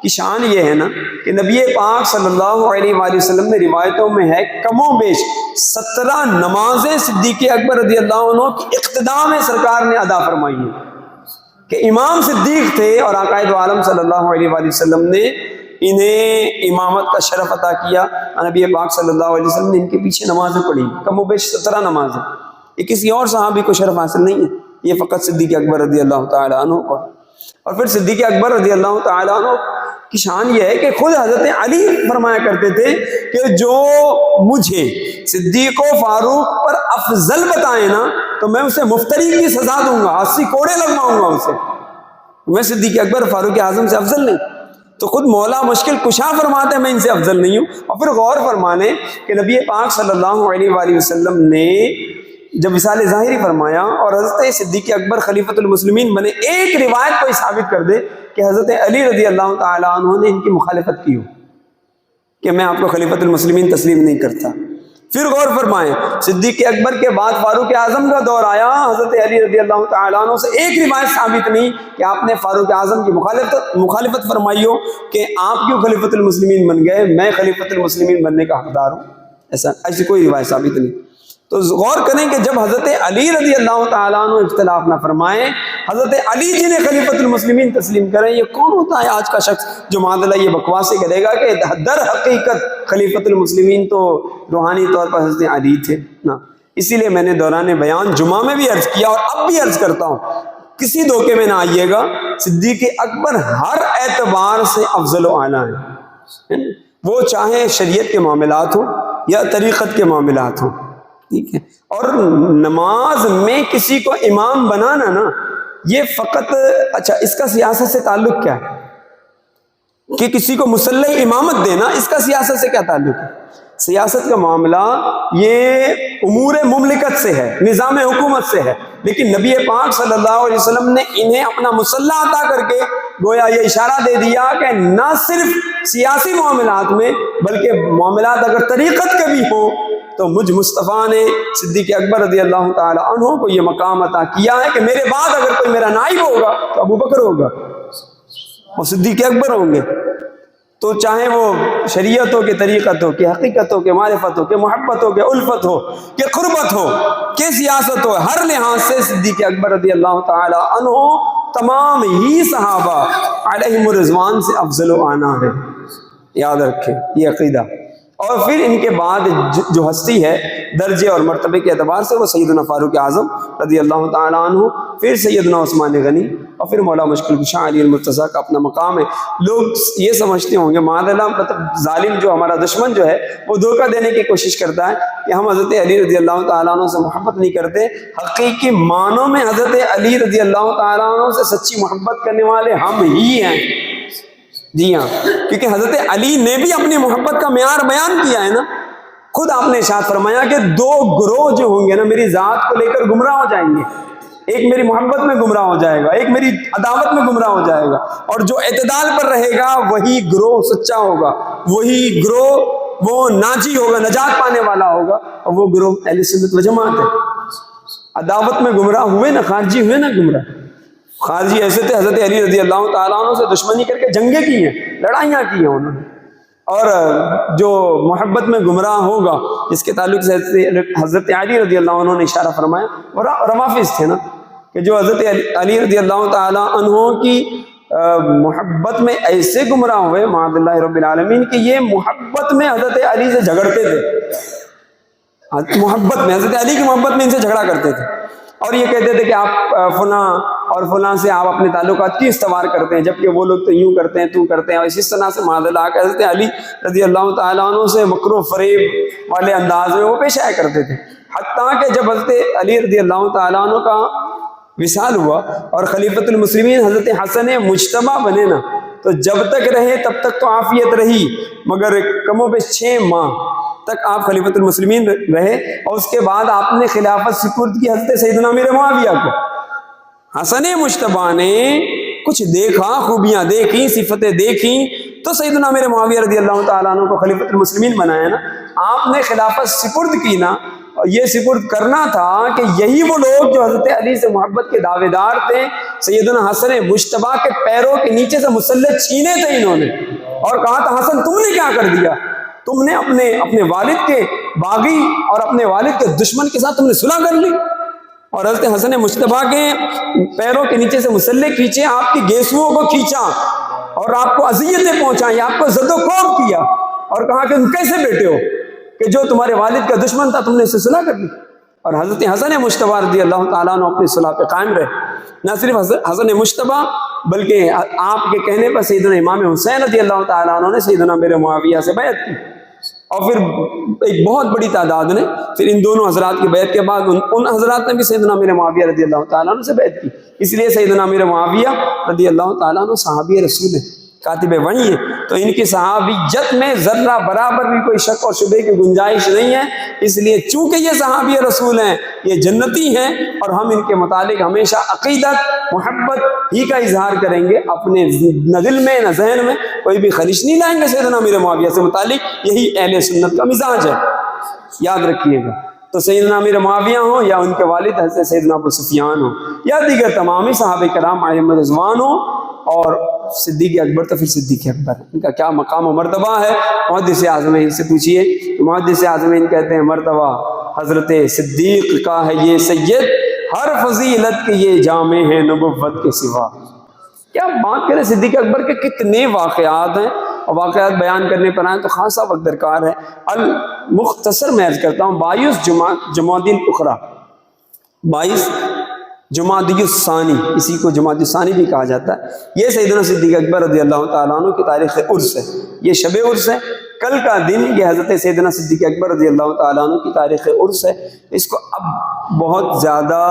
کی شان یہ ہے نا کہ نبی پاک صلی اللہ علیہ وآلہ وسلم نے روایتوں میں ہے کم و بیش 17 نمازیں صدیق اکبر رضی اللہ عنہ کی اقتداء میں سرکار نے ادا فرمائی ہیں کہ امام صدیق تھے، اور آقا دو عالم صلی اللہ علیہ وآلہ وسلم نے انہیں امامت کا شرف عطا کیا۔ نبی پاک صلی اللہ علیہ وسلم نے ان کے پیچھے نمازیں پڑھی، کم و بیش 17 نمازیں۔ یہ کسی اور صحابی کو شرف حاصل نہیں ہے، یہ فقط صدیق اکبر رضی اللہ تعالی عنہ کو۔ اور پھر صدیق اکبر رضی اللہ تعالی عنہ کی شان یہ ہے کہ خود حضرت علی فرمایا کرتے تھے کہ جو مجھے صدیق و فاروق پر افضل بتائے نا تو میں اسے مفتری کی سزا دوں گا، 80 کوڑے لگواؤں گا اسے۔ میں صدیق اکبر فاروق اعظم سے افضل نہیں، تو خود مولا مشکل کشا فرماتے ہیں میں ان سے افضل نہیں ہوں۔ اور پھر غور فرمانے کہ نبی پاک صلی اللہ علیہ وآلہ وسلم نے جب وصال ظاہری فرمایا اور حضرت صدیق اکبر خلیفۃ المسلمین بنے، ایک روایت کو ثابت کر دے کہ حضرت علی رضی اللہ تعالی عنہ نے ان کی مخالفت کی ہو کہ میں آپ کو خلیفۃ المسلمین تسلیم نہیں کرتا۔ پھر غور فرمائیں، صدیق اکبر کے بعد فاروق اعظم کا دور آیا، حضرت علی رضی اللہ تعالیٰ عنہ سے ایک روایت ثابت نہیں کہ آپ نے فاروق اعظم کی مخالفت فرمائی ہو کہ آپ کیوں خلیفۃ المسلمین بن گئے، میں خلیفۃ المسلمین بننے کا حقدار ہوں۔ ایسی کوئی روایت ثابت نہیں۔ تو غور کریں کہ جب حضرت علی رضی اللہ تعالیٰ عنہ اختلاف نہ فرمائیں، حضرت علی جنہیں خلیفۃ المسلمین تسلیم کریں، یہ کون ہوتا ہے آج کا شخص جو معاملہ یہ بکواسے کرے گا کہ در حقیقت خلیفۃ المسلمین تو روحانی طور پر حضرت علی تھے نا۔ اسی لیے میں نے دوران بیان جمعہ میں بھی عرض کیا اور اب بھی عرض کرتا ہوں، کسی دھوکے میں نہ آئیے گا، صدیق اکبر ہر اعتبار سے افضل و اعلیٰ ہیں، وہ چاہے شریعت کے معاملات ہوں یا طریقت کے معاملات ہوں، ٹھیک ہے۔ اور نماز میں کسی کو امام بنانا نا، یہ فقط اچھا اس کا سیاست سے تعلق کیا ہے کہ کسی کو مسلح امامت دینا، اس کا سیاست سے کیا تعلق ہے؟ سیاست کا معاملہ یہ امور مملکت سے ہے، نظام حکومت سے ہے، لیکن نبی پاک صلی اللہ علیہ وسلم نے انہیں اپنا مسلح عطا کر کے گویا یہ اشارہ دے دیا کہ نہ صرف سیاسی معاملات میں بلکہ معاملات اگر طریقت کے بھی ہوں تو مجھ مصطفیٰ نے صدیق اکبر رضی اللہ تعالی عنہ کو یہ مقام عطا کیا ہے کہ میرے بعد اگر کوئی میرا نائب ہوگا تو ابو بکر ہوگا اور صدیق اکبر ہوں گے۔ تو چاہے وہ شریعت ہو کہ طریقت ہو کہ حقیقت ہو کہ معرفت ہو کہ محبت ہو کہ الفت ہو کہ قربت ہو کہ سیاست ہو، ہر لحاظ سے صدیق اکبر رضی اللہ تعالی عنہ تمام ہی صحابہ علیہم الرضوان سے افضل و اعلیٰ ہے، یاد رکھیں یہ عقیدہ۔ اور پھر ان کے بعد جو ہستی ہے درجے اور مرتبے کے اعتبار سے وہ سیدنا فاروق اعظم رضی اللہ تعالیٰ عنہ، پھر سیدنا عثمان غنی اور پھر مولا مشکل کشا علی المرتضیٰ کا اپنا مقام ہے۔ لوگ یہ سمجھتے ہوں گے معاذ اللہ، مطلب ظالم جو ہمارا دشمن جو ہے وہ دھوکہ دینے کی کوشش کرتا ہے کہ ہم حضرت علی رضی اللہ تعالیٰ عنہ سے محبت نہیں کرتے۔ حقیقی معنوں میں حضرت علی رضی اللہ تعالیٰ عنہ سے سچی محبت کرنے والے ہم ہی ہیں، جی ہاں، کیونکہ حضرت علی نے بھی اپنی محبت کا معیار بیان کیا ہے نا۔ خود آپ نے ارشاد فرمایا کہ 2 گروہ جو ہوں گے نا میری ذات کو لے کر گمراہ ہو جائیں گے، ایک میری محبت میں گمراہ ہو جائے گا، ایک میری عداوت میں گمراہ ہو جائے گا، اور جو اعتدال پر رہے گا وہی گروہ سچا ہوگا، وہی گروہ وہ ناجی ہوگا، نجات پانے والا ہوگا، اور وہ گروہ اہل سنت و جماعت ہے۔ عداوت میں گمراہ ہوئے نا، خارجی ہوئے نا گمراہ، خارجی ایسے تھے حضرت علی رضی اللہ تعالیٰ عنہ سے دشمنی کر کے جنگیں کی ہیں، لڑائیاں کی ہیں انہوں نے۔ اور جو محبت میں گمراہ ہوگا جس کے تعلق سے حضرت علی رضی اللہ عنہ نے اشارہ فرمایا، اور روافظ تھے نا کہ جو حضرت علی رضی اللہ تعالیٰ عنہ کی محبت میں ایسے گمراہ ہوئے معاذ اللہ رب العالمین کہ یہ محبت میں حضرت علی سے جھگڑتے تھے، محبت میں حضرت علی کی محبت میں ان سے جھگڑا کرتے تھے، اور یہ کہتے تھے کہ آپ فلاں اور فلاں سے آپ اپنے تعلقات کی استوار کرتے ہیں، جبکہ وہ لوگ تو یوں کرتے ہیں تو کرتے ہیں، اور اسی طرح سے معاذ اللہ کہ حضرت علی رضی اللہ تعالیٰ عنہ سے مکر و فریب والے انداز میں وہ پیش آیا کرتے تھے، حتیٰ کہ جب حضرت علی رضی اللہ تعالیٰ عنہ کا وصال ہوا اور خلیفۃ المسلمین حضرت حسن مجتبیٰ بنے نا، تو جب تک رہے تب تک تو عافیت رہی، مگر کم و بیش 6 ماہ تک آپ خلیفۃ المسلمین رہے، اور اس کے بعد آپ نے خلافت سپرد کی حضرت سیدنا امیر معاویہ کو۔ حسن مجتبیٰ نے کچھ دیکھا، خوبیاں دیکھی، صفتیں دیکھی، تو سیدنا امیر معاویہ رضی اللہ تعالیٰ عنہ کو خلیفۃ المسلمین بنایا نا۔ آپ نے خلافت سپرد کی نا، اور یہ سپرد کرنا تھا کہ یہی وہ لوگ جو حضرت علی سے محبت کے دعوے دار تھے، سیدنا حسن مجتبیٰ کے پیروں کے نیچے سے مسلح چھینے تھے انہوں نے، اور کہا تھا حسن تم نے کیا کر دیا، تم نے اپنے والد کے باغی اور اپنے والد کے دشمن کے ساتھ تم نے صلح کر لی، اور حضرت حسن مجتبیٰ کے پیروں کے نیچے سے مسلح کھینچے، آپ کی گیسوؤں کو کھینچا اور آپ کو اذیتیں پہنچائیں، آپ کو زد و خوف کیا، اور کہا کہ تم کیسے بیٹے ہو کہ جو تمہارے والد کا دشمن تھا تم نے اس سے صلح کر لی۔ اور حضرت حسن مجتبیٰ رضی اللہ تعالیٰ عنہ اپنی صلح پہ قائم رہے۔ نہ صرف حسن مجتبیٰ بلکہ آپ کے کہنے پر سیدنا امام حسین رضی اللہ تعالیٰ عنہ نے سیدنا امیر معاویہ سے بیعت کی، اور پھر ایک بہت بڑی تعداد نے پھر ان دونوں حضرات کی بیعت کے بعد ان حضرات نے بھی سیدنا امیر معاویہ رضی اللہ تعالیٰ عنہ سے بیعت کی۔ اس لیے سیدنا امیر معاویہ رضی اللہ تعالیٰ عنہ صحابی رسول ہیں، کاتب وحی ہیں، تو ان کی صحابیت میں ذرہ برابر بھی کوئی شک اور شبہ کی گنجائش نہیں ہے۔ اس لیے چونکہ یہ صحابی رسول ہیں، یہ جنتی ہیں، اور ہم ان کے متعلق ہمیشہ عقیدت محبت ہی کا اظہار کریں گے، اپنے نہ دل میں نہ ذہن میں کوئی بھی خلش نہیں لائیں گے سیدنا امیر معاویہ سے متعلق۔ یہی اہل سنت کا مزاج ہے، یاد رکھیے گا۔ تو سیدنا امیر معاویہ ہوں یا ان کے والد حضرت سیدنا ابو سفیان ہوں یا دیگر تمامی صحابہ کرام علیہم رضوان ہوں، اور صدیق اکبر تو پھر صدیق اکبر، ان کا کیا مقام و مرتبہ ہے، محدث اعظمین سے پوچھئے۔ محدث اعظمین کہتے ہیں مرتبہ حضرت صدیق کا ہے یہ سید، ہر فضیلت کے یہ جامع ہے نبوت کے سوا۔ کیا بات کریں، صدیق اکبر کے کتنے واقعات ہیں، اور واقعات بیان کرنے پر آئیں تو خاصا وقت درکار ہے۔ المختصر میں عرض کرتا ہوں، 22 جمادی الاخری، 22 جمادی الثانی، اسی کو جمادی الثانی بھی کہا جاتا ہے، یہ سیدنا صدیق اکبر رضی اللہ تعالیٰ عنہ کی تاریخ عرس ہے، یہ شب عرس ہے۔ کل کا دن یہ حضرت سیدنا صدیق اکبر رضی اللہ تعالیٰ عنہ کی تاریخ عرس ہے۔ اس کو اب بہت زیادہ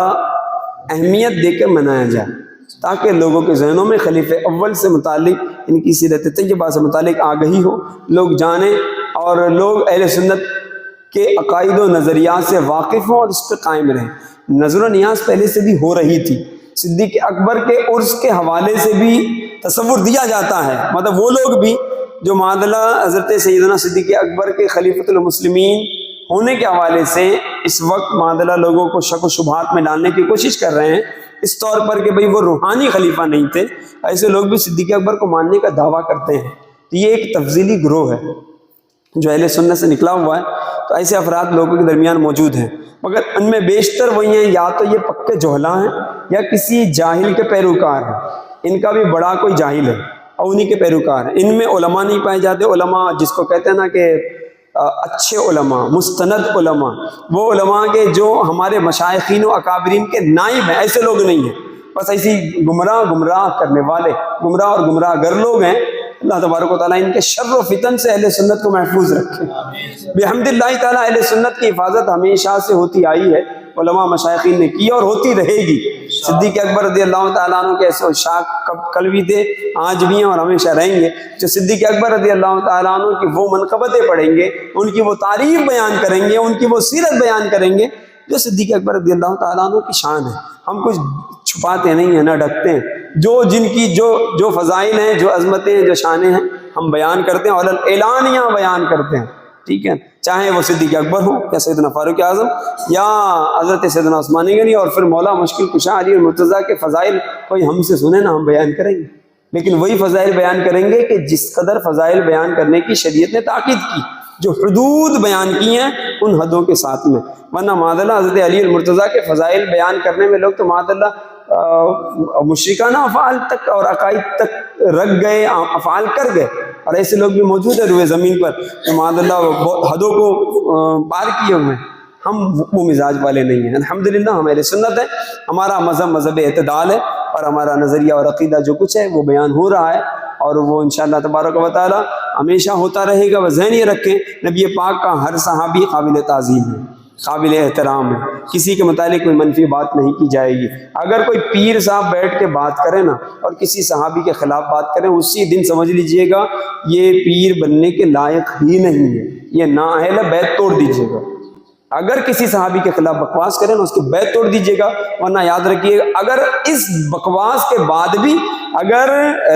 اہمیت دے کے منایا جائے، تاکہ لوگوں کے ذہنوں میں خلیفہ اول سے متعلق، ان کی سیرت طیبہ سے متعلق آگہی ہو، لوگ جانیں، اور لوگ اہل سنت کے عقائد و نظریات سے واقف ہوں اور اس پہ قائم رہیں۔ نظر و نیاز پہلے سے بھی ہو رہی تھی، صدیق اکبر کے عرس کے حوالے سے بھی تصور دیا جاتا ہے، مطلب وہ لوگ بھی جو معادلہ حضرت سیدنا صدیق اکبر کے خلیفۃ المسلمین ہونے کے حوالے سے اس وقت معادلہ لوگوں کو شک و شبہات میں ڈالنے کی کوشش کر رہے ہیں، اس طور پر کہ بھئی وہ روحانی خلیفہ نہیں تھے، ایسے لوگ بھی صدیق اکبر کو ماننے کا دعویٰ کرتے ہیں۔ تو یہ ایک تفضیلی گروہ ہے جو اہل سنت سے نکلا ہوا ہے، تو ایسے افراد لوگوں کے درمیان موجود ہیں، مگر ان میں بیشتر وہی ہیں یا تو یہ پکے جوہلا ہیں یا کسی جاہل کے پیروکار ہیں، ان کا بھی بڑا کوئی جاہل ہے اور انہی کے پیروکار ہیں۔ ان میں علماء نہیں پائے جاتے، علماء جس کو کہتے ہیں نا کہ اچھے علماء، مستند علماء، وہ علماء کے جو ہمارے مشائخین و اکابرین کے نائب ہیں، ایسے لوگ نہیں ہیں، بس ایسی گمراہ کرنے والے، گمراہ اور گمراہ گر لوگ ہیں۔ اللہ تبارک و تعالیٰ ان کے شر و فتن سے اہل سنت کو محفوظ رکھے۔ بحمد اللہ تعالیٰ اہل سنت کی حفاظت ہمیشہ سے ہوتی آئی ہے، علماء مشائخین نے کی اور ہوتی رہے گی۔ صدیق اکبر رضی اللہ تعالیٰ عنہ کے ایسے شاک کل بھی تھے، آج بھی ہیں اور ہمیشہ رہیں گے۔ جو صدیق اکبر رضی اللہ تعالیٰ عنہ کی وہ منقبتیں پڑھیں گے، ان کی وہ تعریف بیان کریں گے، ان کی وہ سیرت بیان کریں گے جو صدیق اکبر رضی اللہ تعالیٰ عنہ کی شان ہے۔ ہم کچھ چھپاتے نہیں ہیں، نہ ڈھکتے ہیں، جن کی جو فضائل ہیں، جو عظمتیں ہیں، جو شانیں ہیں، ہم بیان کرتے ہیں اور اعلانیہ بیان کرتے ہیں، ٹھیک ہے، چاہے وہ صدیق اکبر ہو یا سیدنا فاروق اعظم یا حضرت سیدنا عثمان غنی، اور پھر مولا مشکل کشا علی المرتضیٰ کے فضائل کوئی ہم سے سنے نا، ہم بیان کریں گے، لیکن وہی فضائل بیان کریں گے کہ جس قدر فضائل بیان کرنے کی شریعت نے تاکید کی، جو حدود بیان کی ہیں ان حدوں کے ساتھ میں، ورنہ معاذ اللہ حضرت علی المرتضیٰ کے فضائل بیان کرنے میں لوگ تو معاذ اللہ مشرکانہ افعال تک اور عقائد تک رکھ گئے، افعال کر گئے، اور ایسے لوگ بھی موجود ہیں روئے زمین پر جو معاذ اللہ بہت حدوں کو پار کیے ہوئے ہیں۔ ہم وہ مزاج والے نہیں ہیں، الحمدللہ ہم اہل سنت ہیں، ہمارا مذہب اعتدال ہے، اور ہمارا نظریہ اور عقیدہ جو کچھ ہے وہ بیان ہو رہا ہے، اور وہ انشاءاللہ تبارک و تعالی ہمیشہ ہوتا رہے گا۔ وہ ذہن یہ رکھیں، نبی پاک کا ہر صحابی قابل تعظیم ہے، قابل احترام ہے، کسی کے متعلق کوئی منفی بات نہیں کی جائے گی۔ اگر کوئی پیر صاحب بیٹھ کے بات کرے نا اور کسی صحابی کے خلاف بات کرے، اسی دن سمجھ لیجئے گا یہ پیر بننے کے لائق ہی نہیں ہے، یہ نااہل ہے، بیعت توڑ دیجئے گا۔ اگر کسی صحابی کے خلاف بکواس کرے نا اس کی بیعت توڑ دیجئے گا، ورنہ یاد رکھیے گا اگر اس بکواس کے بعد بھی اگر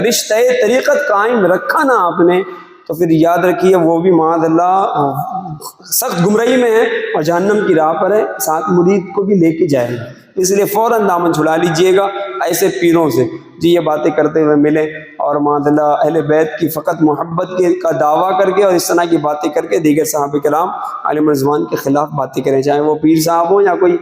رشتہ طریقت قائم رکھا نا آپ نے، تو پھر یاد رکھیے وہ بھی معاذ اللہ سخت گمراہی میں ہے اور جہنم کی راہ پر ہے، ساتھ مرید کو بھی لے کے جائے گا۔ اس لیے فوراً دامن چھڑا لیجئے گا ایسے پیروں سے جی یہ باتیں کرتے ہوئے ملے اور معاذ اللہ اہل بیت کی فقط محبت کا دعویٰ کر کے اور اس طرح کی باتیں کر کے دیگر صحابہ کرام عالم رضوان کے خلاف باتیں کریں، چاہے وہ پیر صاحب ہوں یا کوئی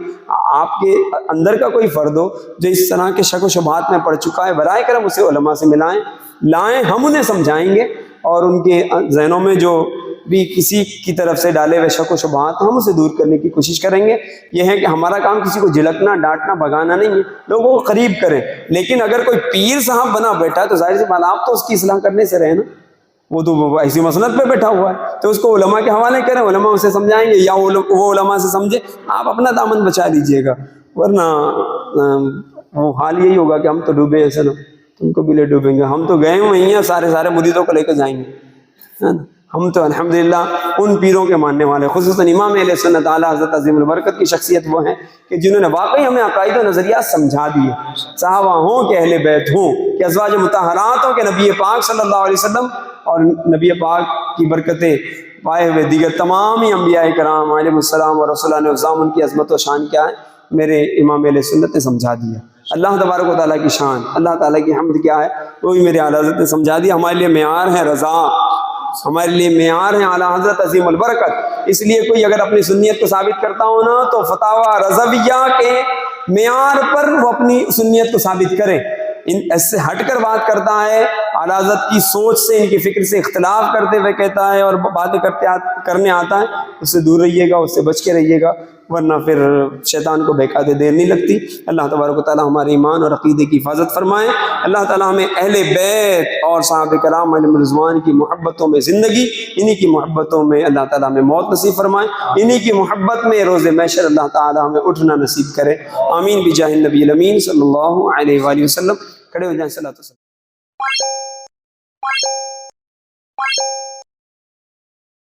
آپ کے اندر کا کوئی فرد ہو جو اس طرح کے شک و شبہات میں پڑ چکا ہے، برائے کرم اسے علماء سے ملائیں، لائیں، ہم انہیں سمجھائیں گے، اور ان کے ذہنوں میں جو بھی کسی کی طرف سے ڈالے ہوئے شک و شبہات ہم اسے دور کرنے کی کوشش کریں گے۔ یہ ہے کہ ہمارا کام کسی کو جھلکنا، ڈانٹنا، بھگانا نہیں ہے، لوگوں کو قریب کریں۔ لیکن اگر کوئی پیر صاحب بنا بیٹھا ہے تو ظاہر سی بات آپ تو اس کی اصلاح کرنے سے رہے نا، وہ تو ایسی مسند پہ بیٹھا ہوا ہے، تو اس کو علماء کے حوالے کریں، علماء اسے سمجھائیں گے، یا وہ علماء سے سمجھے، آپ اپنا دامن بچا لیجئے گا، ورنہ وہ حال یہی ہوگا کہ ہم تو ڈوبے ہیں سر، تم کو بھی لے ڈوبیں گے، ہم تو گئے ہوئے ہیں، سارے مریدوں کو لے کے جائیں گے۔ ہم تو الحمدللہ ان پیروں کے ماننے والے، خصوصاً امام اہل سنت اعلیٰ حضرت عظیم البرکت کی شخصیت وہ ہیں کہ جنہوں نے واقعی ہمیں عقائد و نظریات سمجھا دیے، صحابہ ہوں کہ اہل بیت ہوں کہ ازواج مطہرات ہوں کہ نبی پاک صلی اللہ علیہ وسلم، اور نبی پاک کی برکتیں پائے ہوئے دیگر تمام ہی انبیاء کرام علیہ السلام اور رسولان الزام، ان کی عظمت و شان کیا ہے میرے امام اہل سنت نے سمجھا دیا۔ اللہ تبارک و تعالیٰ کی شان، اللہ تعالیٰ کی حمد کیا ہے وہ بھی میرے اعلیٰ حضرت نے سمجھا دیا۔ ہمارے لیے معیار ہے رضا، ہمارے لیے معیار ہے اعلیٰ حضرت عظیم البرکت۔ اس لیے کوئی اگر اپنی سنیت کو ثابت کرتا ہو نا تو فتاوی رضویہ کے معیار پر وہ اپنی سنیت کو ثابت کرے، اس سے ہٹ کر بات کرتا ہے، اعلیٰ حضرت کی سوچ سے، ان کی فکر سے اختلاف کرتے ہوئے کہتا ہے اور باتیں کرنے آتا ہے، اس سے دور رہیے گا، اس سے بچ کے رہیے گا، ورنہ پھر شیطان کو بہکاتے دیر نہیں لگتی۔ اللہ تبارک و تعالیٰ ہمارے ایمان اور عقیدے کی حفاظت فرمائے۔ اللہ تعالیٰ ہمیں اہل بیت اور صحابہ کرام علیہ رضوان کی محبتوں میں زندگی، انہی کی محبتوں میں اللہ تعالیٰ ہمیں موت نصیب فرمائے، انہی کی محبت میں روز محشر اللہ تعالیٰ ہمیں اٹھنا نصیب کرے۔ آمین بجاہ النبی الامین صلی اللہ علیہ وآلہ وسلم۔ کھڑے ہو جائیں، صلوات